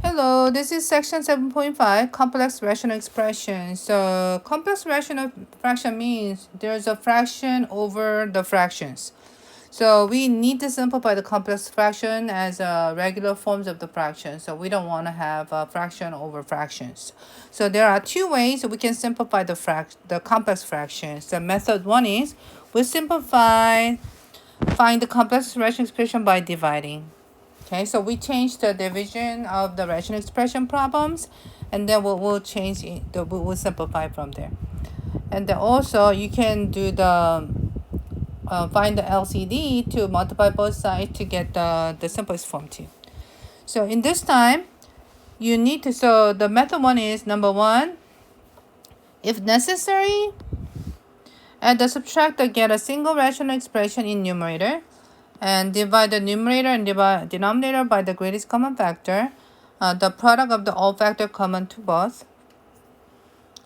Hello, this is section 7.5, complex rational expression. So complex rational fraction means there's a fraction over the fractions. So we need to simplify the complex fraction as regular forms of the fraction. So we don't want to have a fraction over fractions. So there are two ways we can simplify the complex fractions. The method one is we find the complex rational expression by dividing. Okay, so we change the division of the rational expression problems, and then we'll change it, we'll simplify from there. And then also you can do the find the LCD to multiply both sides to get the simplest form too. So in this time, you need to, so the method one is number one, if necessary, add the subtractor, get a single rational expression in numerator, and divide the numerator and denominator by the greatest common factor, the product of the all factor common to both,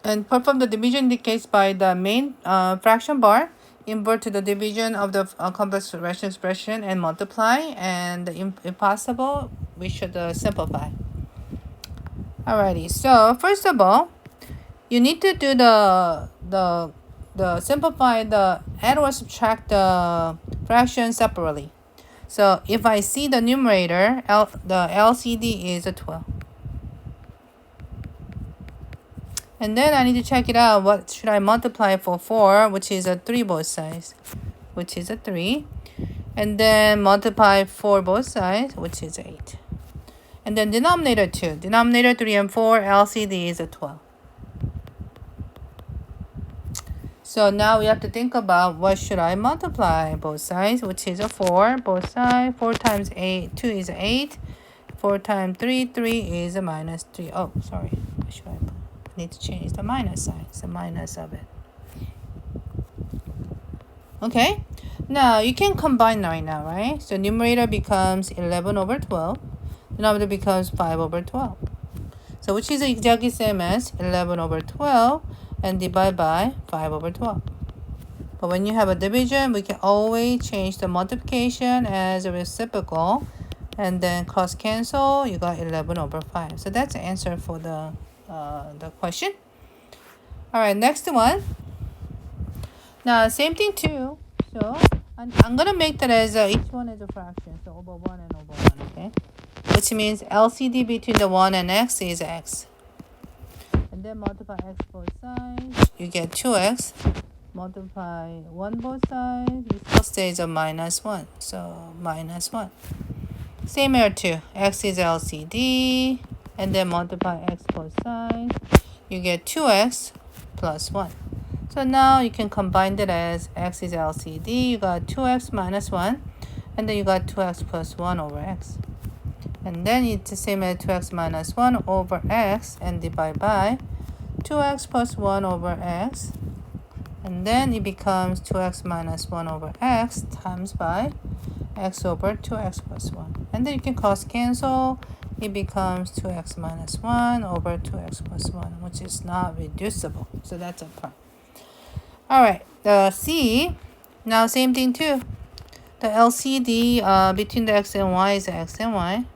and perform the division in the case by the main fraction bar, invert to the division of the complex rational expression and multiply, and if possible, we should simplify. Alrighty, so first of all, you need to do the simplify the add or subtract the fraction separately. So if I see the numerator, the LCD is a 12. And then I need to check it out. What should I multiply for 4, which is a 3 both sides, which is a 3. And then multiply 4 both sides, which is 8. And then denominator 2. Denominator 3 and 4, LCD is a 12. So now we have to think about what should I multiply both sides, which is a 4, both sides. 4 times 8, 2 is 8. 4 times 3, 3 is a minus 3. Oh, sorry. What should I put? I need to change the minus sign. It's the minus of it. Okay. Now you can combine right now, right? So numerator becomes 11 over 12. Denominator becomes 5 over 12. So which is exactly same as 11 over 12 and divide by 5 over 12. But when you have a division, we can always change the multiplication as a reciprocal and then cross cancel. You got 11 over 5. So that's the answer for the question. All right, next one. Now same thing too. So I'm gonna make that as each one is a fraction. So over 1 and over 1, okay? Which means LCD between the 1 and x is x. And then multiply x both sides, you get 2x. Multiply 1 both sides, you still stays a minus 1. So minus 1. Same here too. X is LCD. And then multiply x both sides, you get 2x plus 1. So now you can combine that as x is LCD. You got 2x minus 1. And then you got 2x plus 1 over x. And then it's the same as 2x minus 1 over x and divide by 2x plus 1 over x. And then it becomes 2x minus 1 over x times by x over 2x plus 1. And then you can cross cancel. It becomes 2x minus 1 over 2x plus 1, which is not reducible. So that's a part. All right, the C. Now same thing too. The LCD between the x and y is x and y.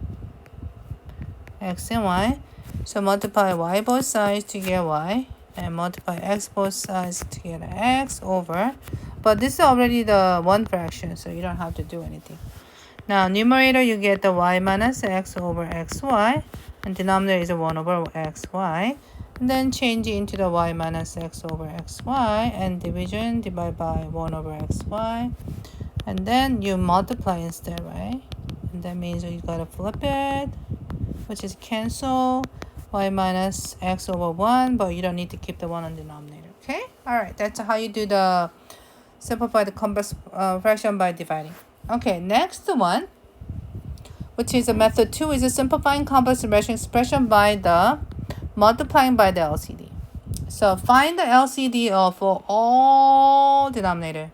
X and y. So multiply y both sides to get y. And multiply x both sides to get x over. But this is already the one fraction, so you don't have to do anything. Now numerator, you get the y minus x over xy. And denominator is a 1 over xy. And then change it into the y minus x over xy. And division, divide by 1 over xy. And then you multiply instead, right? And that means you gotta flip it, which is cancel y minus x over 1, but you don't need to keep the 1 on the denominator, okay? All right, that's how you do the simplify the complex fraction by dividing. Okay, next one, which is a method 2, is a simplifying complex rational expression by the multiplying by the LCD. So find the LCD for all denominator.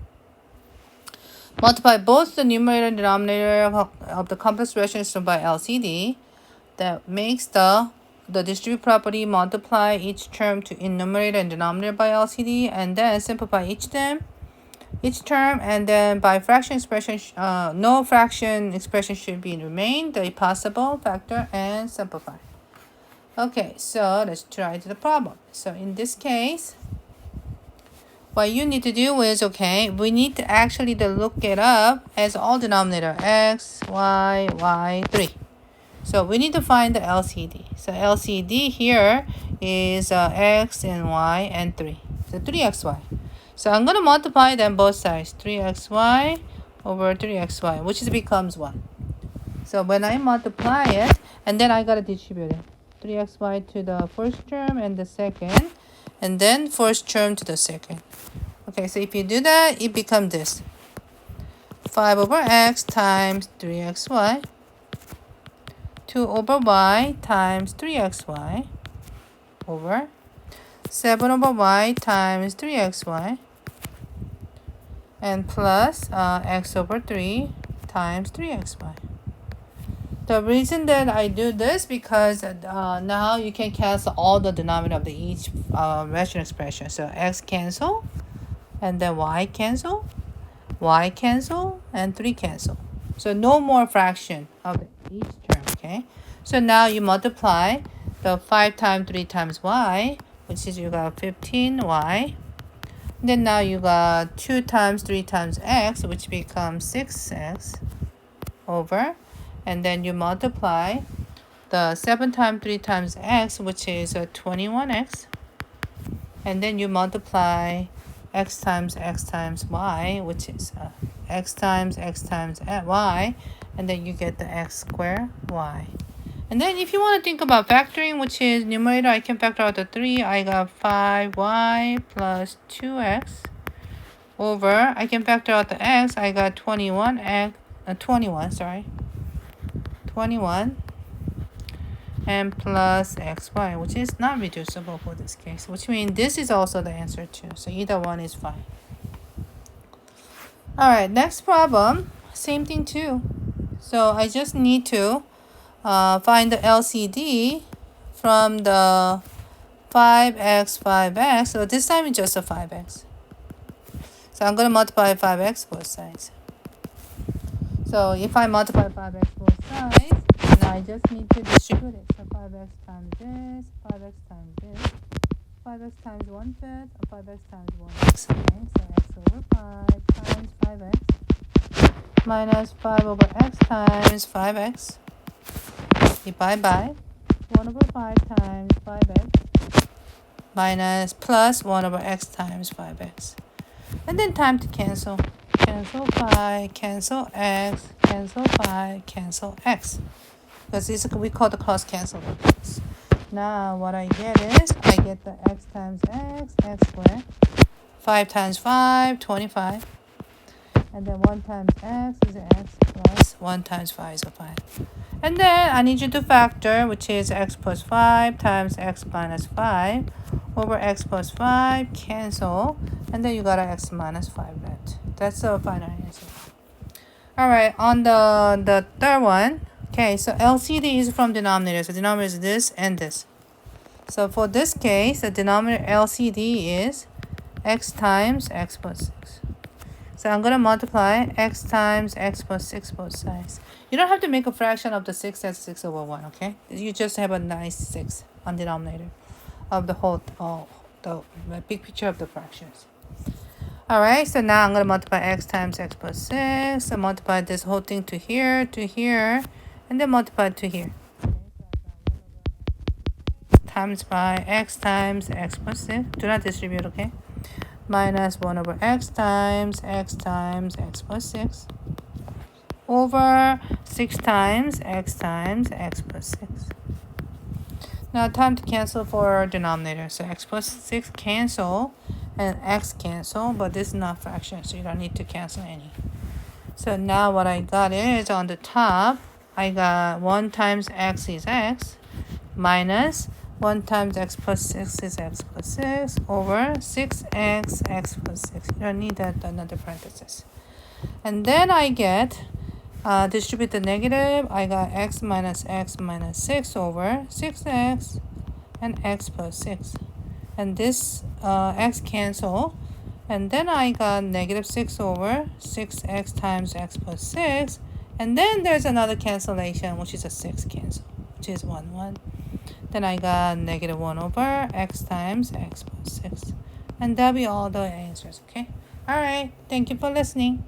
Multiply both the numerator and denominator of the complex rational expression by LCD. That makes the distribute property multiply each term to in numerator and denominator by LCD, and then simplify each term, and then by fraction expression, no fraction expression should be remain the possible factor and simplify. Okay, so let's try the problem. So in this case, what you need to do is, okay, we need to actually to look it up as all denominator x, y, y, 3. So we need to find the LCD. So LCD here is x and y and 3. So 3xy. So I'm going to multiply them both sides. 3xy over 3xy, which becomes 1. So when I multiply it, and then I got to distribute it. 3xy to the first term and the second, and then first term to the second. Okay, so if you do that, it becomes this. 5 over x times 3xy. 2 over y times 3xy over 7 over y times 3xy and plus x over 3 times 3xy. The reason that I do this because now you can cancel all the denominator of each rational expression. So x cancel, and then y cancel, and 3 cancel. So no more fraction of each term, okay? So now you multiply the 5 times 3 times y, which is you got 15y. Then now you got 2 times 3 times x, which becomes 6x over. And then you multiply the 7 times 3 times x, which is 21x. And then you multiply x times y, which is x times y, and then you get the x squared y. And then if you want to think about factoring, which is numerator, I can factor out the 3. I got 5y plus 2x over, I can factor out the x. I got 21 and plus xy, which is not reducible for this case, which means this is also the answer too. So either one is fine. All right, next problem, same thing too. So I just need to find the LCD from the 5x. So this time it's just a 5x. So I'm going to multiply 5x both sides. So if I multiply 5x both sides, then I just need to distribute it. So 5x times this, 5x times this, 5x times 1/5, or 5x times 1x. Okay, so x over 5 times 5x minus 5 over x times 5x. Divide by 1 over 5 times 5x minus plus 1 over x times 5x. And then time to cancel. Cancel 5, cancel x, cancel 5, cancel x. Because this we call the cross cancel. Now what I get is, I get the x times x squared. 5 times 5, 25. And then 1 times x is x plus 1 times 5 is a 5. And then I need you to factor, which is x plus 5 times x minus 5 over x plus 5, cancel. And then you got an x minus 5 left. That's the final answer. All right, on the third one, okay, so LCD is from denominator. So denominator is this and this. So for this case, the denominator LCD is x times x plus 6. So I'm going to multiply x times x plus 6 both sides. You don't have to make a fraction of the 6 as 6 over 1, okay? You just have a nice 6 on denominator of the whole, the big picture of the fractions. All right, so now I'm going to multiply x times x plus 6. So multiply this whole thing to here, and then multiply to here. Times by x times x plus 6. Do not distribute, okay? Minus 1 over x times x plus 6 over 6 times x plus 6. Now time to cancel for denominator. So x plus 6 cancel and x cancel, but this is not fraction, so you don't need to cancel any. So now what I got is on the top, I got 1 times x is x minus 1 times x plus 6 is x plus 6 over 6x x plus 6. You don't need that another parenthesis. And then I get, distribute the negative, I got x minus 6 over 6x and x plus 6. And this x cancel. And then I got negative 6 over 6x times x plus 6. And then there's another cancellation, which is a 6 cancel, which is 1, 1. Then I got negative 1 over x times x plus 6. And that'll be all the answers, okay? All right. Thank you for listening.